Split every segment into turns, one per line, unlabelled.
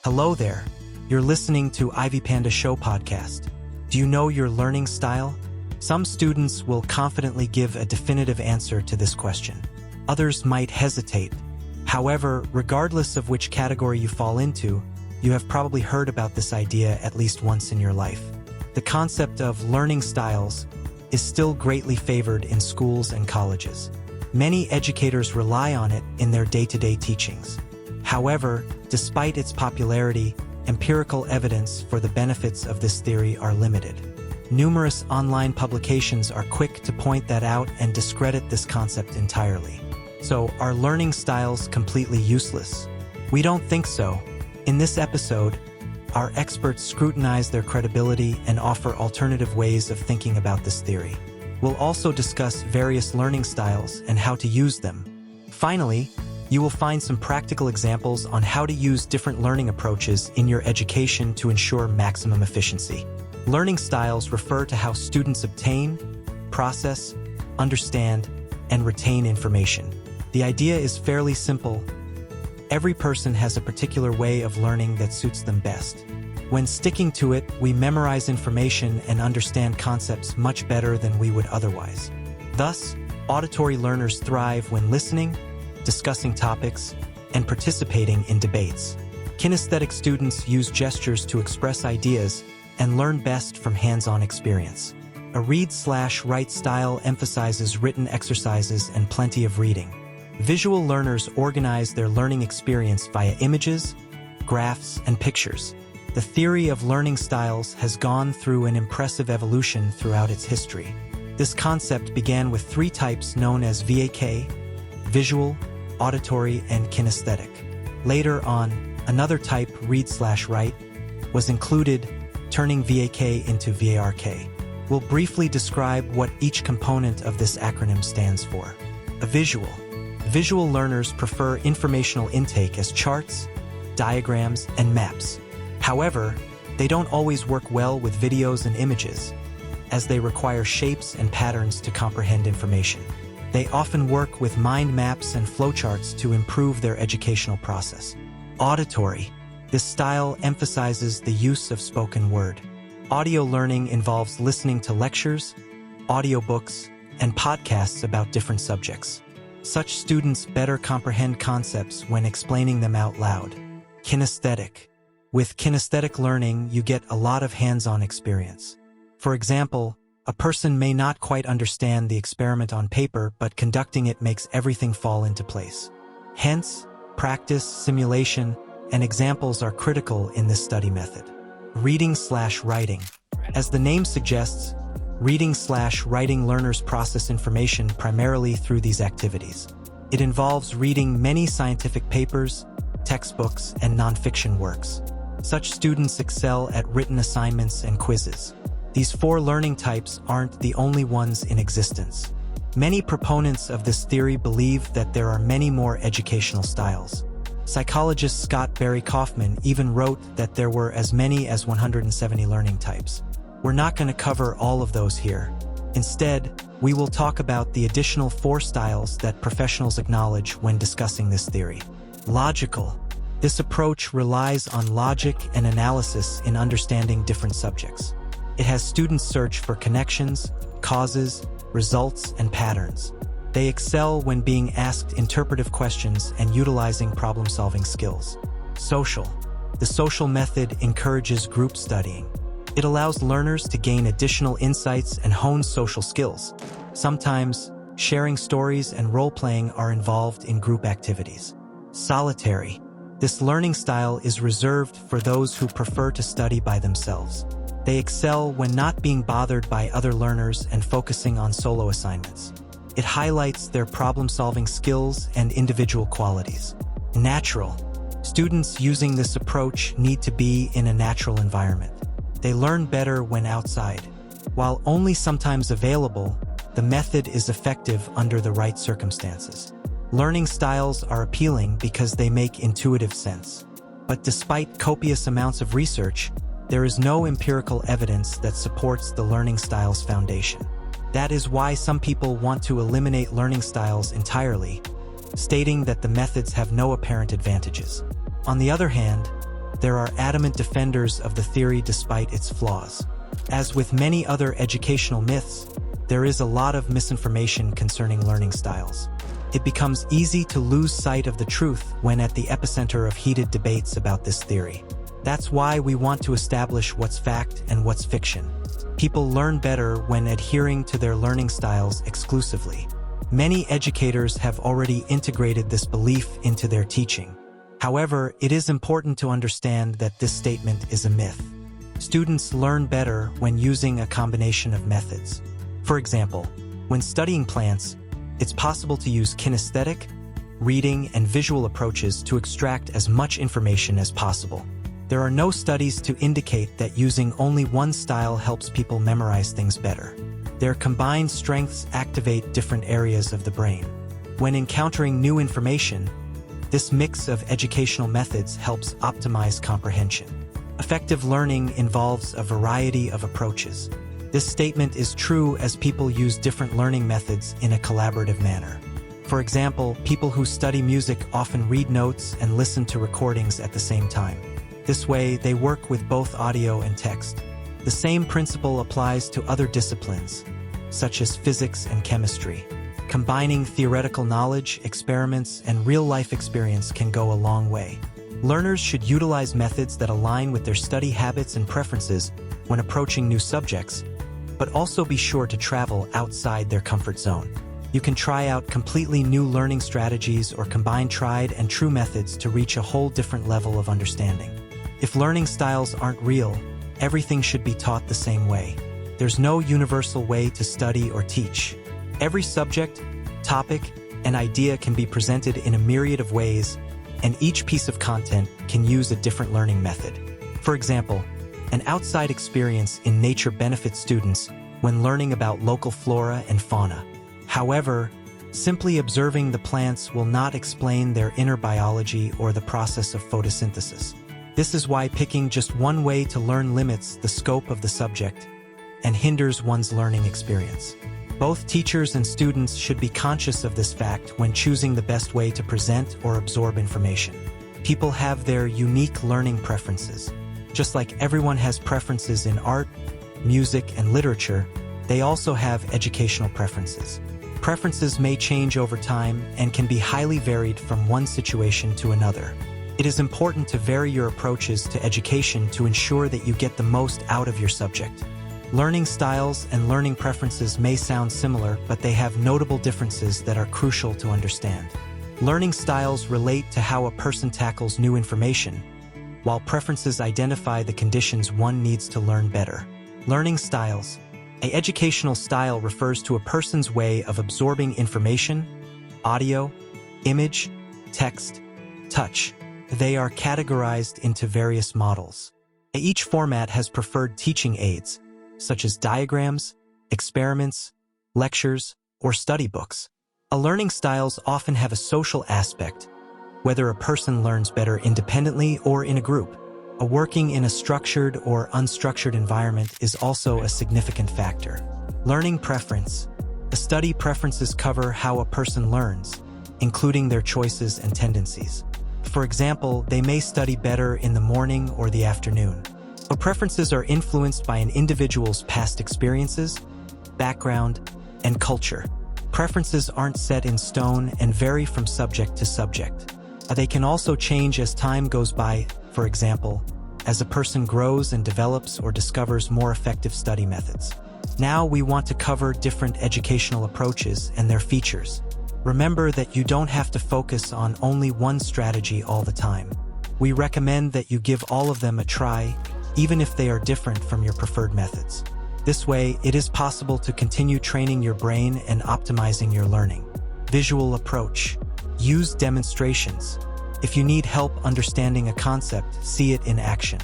Hello there. You're listening to IvyPanda Show podcast. Do you know your learning style? Some students will confidently give a definitive answer to this question. Others might hesitate. However, regardless of which category you fall into, you have probably heard about this idea at least once in your life. The concept of learning styles is still greatly favored in schools and colleges. Many educators rely on it in their day-to-day teachings. However, despite its popularity, empirical evidence for the benefits of this theory are limited. Numerous online publications are quick to point that out and discredit this concept entirely. So, are learning styles completely useless? We don't think so. In this episode, our experts scrutinize their credibility and offer alternative ways of thinking about this theory. We'll also discuss various learning styles and how to use them. Finally, you will find some practical examples on how to use different learning approaches in your education to ensure maximum efficiency. Learning styles refer to how students obtain, process, understand, and retain information. The idea is fairly simple. Every person has a particular way of learning that suits them best. When sticking to it, we memorize information and understand concepts much better than we would otherwise. Thus, auditory learners thrive when listening, discussing topics, and participating in debates. Kinesthetic students use gestures to express ideas and learn best from hands-on experience. A read/write style emphasizes written exercises and plenty of reading. Visual learners organize their learning experience via images, graphs, and pictures. The theory of learning styles has gone through an impressive evolution throughout its history. This concept began with three types known as VAK, visual, auditory, and kinesthetic. Later on, another type, read/write, was included, turning VAK into VARK. We'll briefly describe what each component of this acronym stands for. A visual. Visual learners prefer informational intake as charts, diagrams, and maps. However, they don't always work well with videos and images, as they require shapes and patterns to comprehend information. They often work with mind maps and flowcharts to improve their educational process. Auditory. This style emphasizes the use of spoken word. Audio learning involves listening to lectures, audiobooks, and podcasts about different subjects. Such students better comprehend concepts when explaining them out loud. Kinesthetic. With kinesthetic learning, you get a lot of hands-on experience. For example, a person may not quite understand the experiment on paper, but conducting it makes everything fall into place. Hence, practice, simulation, and examples are critical in this study method. Reading/writing. As the name suggests, reading/writing learners process information primarily through these activities. It involves reading many scientific papers, textbooks, and nonfiction works. Such students excel at written assignments and quizzes. These four learning types aren't the only ones in existence. Many proponents of this theory believe that there are many more educational styles. Psychologist Scott Barry Kaufman even wrote that there were as many as 170 learning types. We're not going to cover all of those here. Instead, we will talk about the additional 4 styles that professionals acknowledge when discussing this theory. Logical. This approach relies on logic and analysis in understanding different subjects. It has students search for connections, causes, results, and patterns. They excel when being asked interpretive questions and utilizing problem-solving skills. Social. The social method encourages group studying. It allows learners to gain additional insights and hone social skills. Sometimes, sharing stories and role-playing are involved in group activities. Solitary. This learning style is reserved for those who prefer to study by themselves. They excel when not being bothered by other learners and focusing on solo assignments. It highlights their problem-solving skills and individual qualities. Natural. Students using this approach need to be in a natural environment. They learn better when outside. While only sometimes available, the method is effective under the right circumstances. Learning styles are appealing because they make intuitive sense. But despite copious amounts of research, there is no empirical evidence that supports the learning styles foundation. That is why some people want to eliminate learning styles entirely, stating that the methods have no apparent advantages. On the other hand, there are adamant defenders of the theory despite its flaws. As with many other educational myths, there is a lot of misinformation concerning learning styles. It becomes easy to lose sight of the truth when at the epicenter of heated debates about this theory. That's why we want to establish what's fact and what's fiction. People learn better when adhering to their learning styles exclusively. Many educators have already integrated this belief into their teaching. However, it is important to understand that this statement is a myth. Students learn better when using a combination of methods. For example, when studying plants, it's possible to use kinesthetic, reading, and visual approaches to extract as much information as possible. There are no studies to indicate that using only one style helps people memorize things better. Their combined strengths activate different areas of the brain. When encountering new information, this mix of educational methods helps optimize comprehension. Effective learning involves a variety of approaches. This statement is true as people use different learning methods in a collaborative manner. For example, people who study music often read notes and listen to recordings at the same time. This way, they work with both audio and text. The same principle applies to other disciplines, such as physics and chemistry. Combining theoretical knowledge, experiments, and real-life experience can go a long way. Learners should utilize methods that align with their study habits and preferences when approaching new subjects, but also be sure to travel outside their comfort zone. You can try out completely new learning strategies or combine tried and true methods to reach a whole different level of understanding. If learning styles aren't real, everything should be taught the same way. There's no universal way to study or teach. Every subject, topic, and idea can be presented in a myriad of ways, and each piece of content can use a different learning method. For example, an outside experience in nature benefits students when learning about local flora and fauna. However, simply observing the plants will not explain their inner biology or the process of photosynthesis. This is why picking just one way to learn limits the scope of the subject and hinders one's learning experience. Both teachers and students should be conscious of this fact when choosing the best way to present or absorb information. People have their unique learning preferences. Just like everyone has preferences in art, music, and literature, they also have educational preferences. Preferences may change over time and can be highly varied from one situation to another. It is important to vary your approaches to education to ensure that you get the most out of your subject. Learning styles and learning preferences may sound similar, but they have notable differences that are crucial to understand. Learning styles relate to how a person tackles new information, while preferences identify the conditions one needs to learn better. Learning styles. An educational style refers to a person's way of absorbing information, audio, image, text, touch. They are categorized into various models. Each format has preferred teaching aids, such as diagrams, experiments, lectures, or study books. Learning styles often have a social aspect, whether a person learns better independently or in a group. Working in a structured or unstructured environment is also a significant factor. Learning preference. Study preferences cover how a person learns, including their choices and tendencies. For example, they may study better in the morning or the afternoon. Preferences are influenced by an individual's past experiences, background, and culture. Preferences aren't set in stone and vary from subject to subject. They can also change as time goes by, for example, as a person grows and develops or discovers more effective study methods. Now we want to cover different educational approaches and their features. Remember that you don't have to focus on only one strategy all the time. We recommend that you give all of them a try, even if they are different from your preferred methods. This way, it is possible to continue training your brain and optimizing your learning. Visual approach. Use demonstrations. If you need help understanding a concept, see it in action.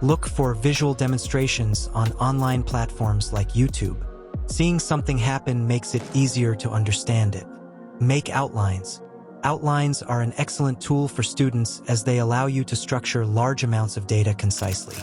Look for visual demonstrations on online platforms like YouTube. Seeing something happen makes it easier to understand it. Make outlines. Outlines are an excellent tool for students as they allow you to structure large amounts of data concisely.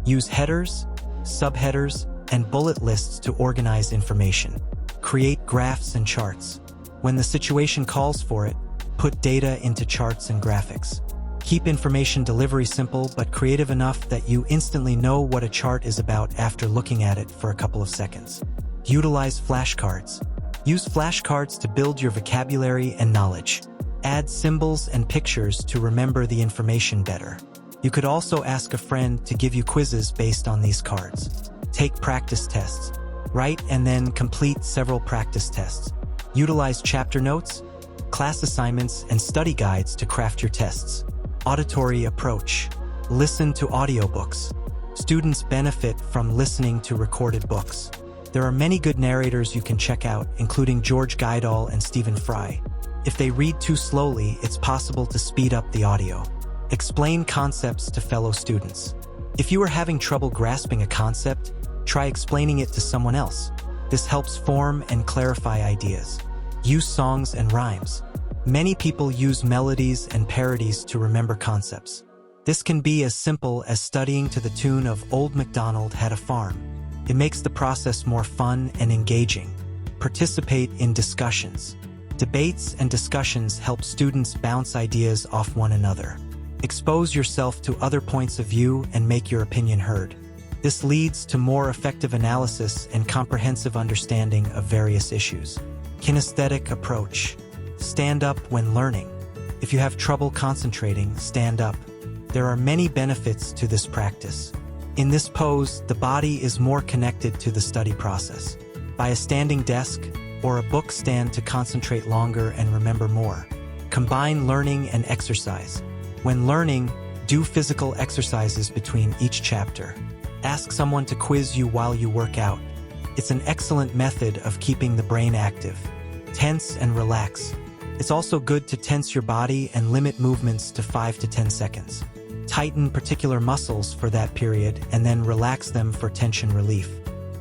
Use headers, subheaders, and bullet lists to organize information. Create graphs and charts. When the situation calls for it, put data into charts and graphics. Keep information delivery simple but creative enough that you instantly know what a chart is about after looking at it for a couple of seconds. Utilize flashcards. Use flashcards to build your vocabulary and knowledge. Add symbols and pictures to remember the information better. You could also ask a friend to give you quizzes based on these cards. Take practice tests. Write and then complete several practice tests. Utilize chapter notes, class assignments, and study guides to craft your tests. Auditory approach. Listen to audiobooks. Students benefit from listening to recorded books. There are many good narrators you can check out, including George Guidall and Stephen Fry. If they read too slowly, it's possible to speed up the audio. Explain concepts to fellow students. If you are having trouble grasping a concept, try explaining it to someone else. This helps form and clarify ideas. Use songs and rhymes. Many people use melodies and parodies to remember concepts. This can be as simple as studying to the tune of Old MacDonald Had a Farm. It makes the process more fun and engaging. Participate in discussions. Debates and discussions help students bounce ideas off one another. Expose yourself to other points of view and make your opinion heard. This leads to more effective analysis and comprehensive understanding of various issues. Kinesthetic approach. Stand up when learning. If you have trouble concentrating, stand up. There are many benefits to this practice. In this pose, the body is more connected to the study process. By a standing desk or a book stand to concentrate longer and remember more. Combine learning and exercise. When learning, do physical exercises between each chapter. Ask someone to quiz you while you work out. It's an excellent method of keeping the brain active. Tense and relax. It's also good to tense your body and limit movements to 5 to 10 seconds. Tighten particular muscles for that period and then relax them for tension relief.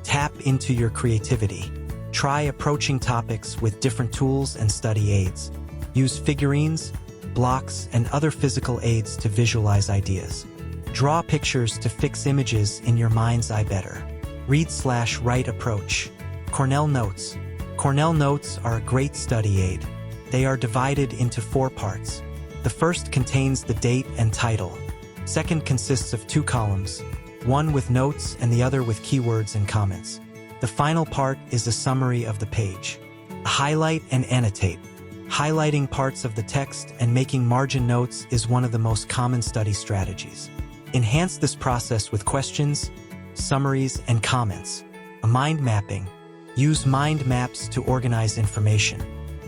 Tap into your creativity. Try approaching topics with different tools and study aids. Use figurines, blocks, and other physical aids to visualize ideas. Draw pictures to fix images in your mind's eye better. Read/write approach. Cornell Notes. Cornell Notes are a great study aid. They are divided into 4 parts. The first contains the date and title. Second consists of 2 columns, one with notes and the other with keywords and comments. The final part is a summary of the page. Highlight and annotate. Highlighting parts of the text and making margin notes is one of the most common study strategies. Enhance this process with questions, summaries, and comments. A mind mapping. Use mind maps to organize information.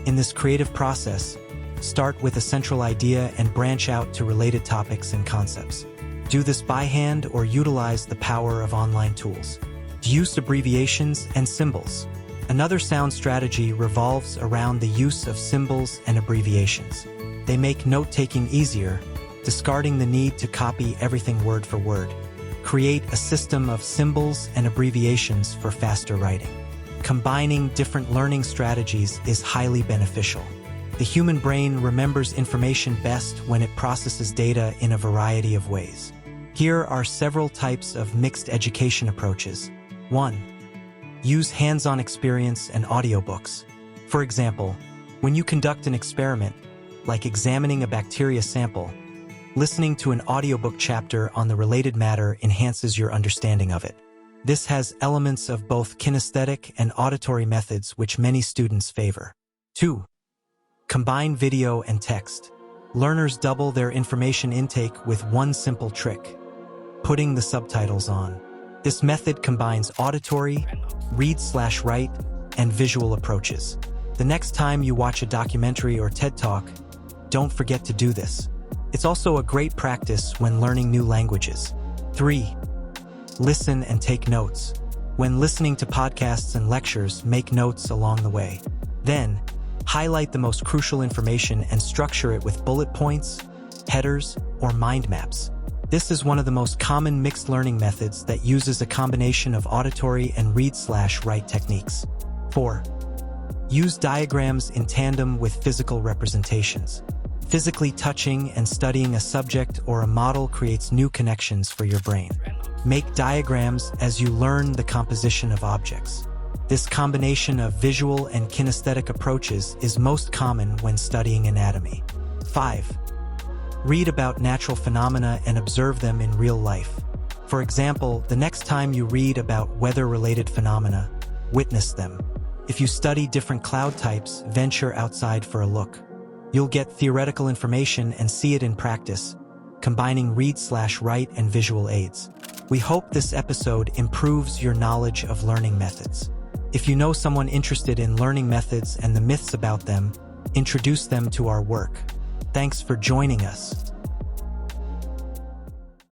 In this creative process, start with a central idea and branch out to related topics and concepts. Do this by hand or utilize the power of online tools. Use abbreviations and symbols. Another sound strategy revolves around the use of symbols and abbreviations. They make note-taking easier, discarding the need to copy everything word for word. Create a system of symbols and abbreviations for faster writing. Combining different learning strategies is highly beneficial. The human brain remembers information best when it processes data in a variety of ways. Here are several types of mixed education approaches. 1. Use hands-on experience and audiobooks. For example, when you conduct an experiment, like examining a bacteria sample, listening to an audiobook chapter on the related matter enhances your understanding of it. This has elements of both kinesthetic and auditory methods which many students favor. 2. Combine video and text. Learners double their information intake with one simple trick: putting the subtitles on. This method combines auditory, read/write, and visual approaches. The next time you watch a documentary or TED Talk, don't forget to do this. It's also a great practice when learning new languages. 3. Listen and take notes. When listening to podcasts and lectures, make notes along the way. Then, highlight the most crucial information and structure it with bullet points, headers, or mind maps. This is one of the most common mixed learning methods that uses a combination of auditory and read/write techniques. 4. Use diagrams in tandem with physical representations. Physically touching and studying a subject or a model creates new connections for your brain. Make diagrams as you learn the composition of objects. This combination of visual and kinesthetic approaches is most common when studying anatomy. 5. Read about natural phenomena and observe them in real life. For example, the next time you read about weather-related phenomena, witness them. If you study different cloud types, venture outside for a look. You'll get theoretical information and see it in practice, combining read/write and visual aids. We hope this episode improves your knowledge of learning methods. If you know someone interested in learning methods and the myths about them, introduce them to our work. Thanks for joining us.